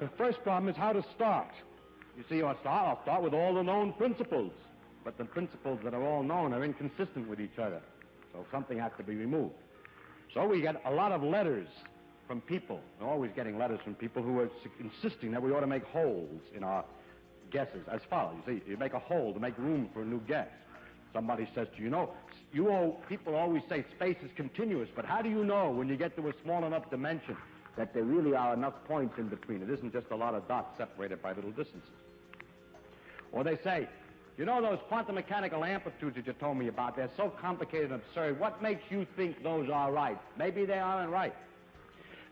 The first problem is how to start. You see, I'll start with all the known principles. But the principles that are all known are inconsistent with each other. So something has to be removed. So we get a lot of letters from people. We're always getting letters from people who are insisting that we ought to make holes in our guesses as follows. You see, you make a hole to make room for a new guess. Somebody says to you, people always say space is continuous, but how do you know when you get to a small enough dimension that there really are enough points in between? It isn't just a lot of dots separated by little distances. Or they say, those quantum mechanical amplitudes that you told me about, they're so complicated and absurd. What makes you think those are right? Maybe they aren't right.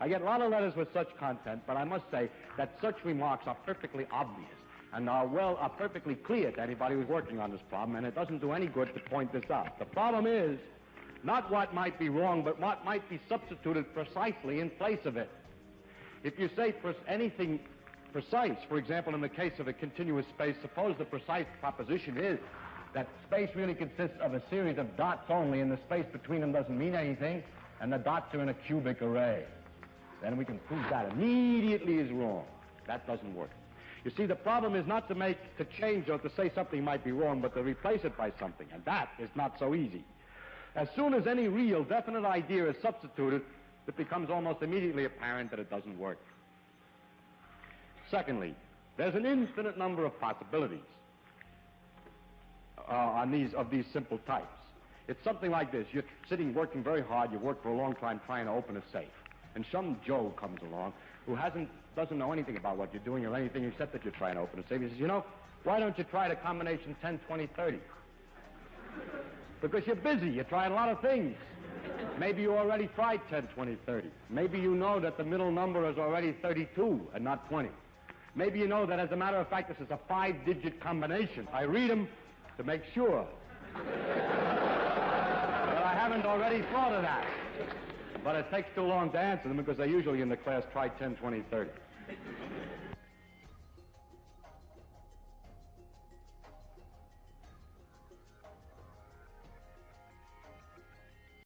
I get a lot of letters with such content, but I must say that such remarks are perfectly obvious and are perfectly clear to anybody who's working on this problem, and it doesn't do any good to point this out. The problem is not what might be wrong, but what might be substituted precisely in place of it. If you say anything precise, for example, in the case of a continuous space, suppose the precise proposition is that space really consists of a series of dots only, and the space between them doesn't mean anything, and the dots are in a cubic array. Then we can prove that immediately is wrong. That doesn't work. You see, the problem is not to change or to say something might be wrong, but to replace it by something, and that is not so easy. As soon as any real, definite idea is substituted, it becomes almost immediately apparent that it doesn't work. Secondly, there's an infinite number of possibilities of these simple types. It's something like this. You're sitting working very hard. You've worked for a long time trying to open a safe. And some Joe comes along who doesn't know anything about what you're doing or anything except that you're trying to open a safe. He says, why don't you try the combination 10, 20, 30? Because you're busy. You're trying a lot of things. Maybe you already tried 10, 20, 30. Maybe you know that the middle number is already 32 and not 20. Maybe you know that, as a matter of fact, this is a 5-digit combination. I read them to make sure that I haven't already thought of that. But it takes too long to answer them because they usually in the class try 10, 20, 30.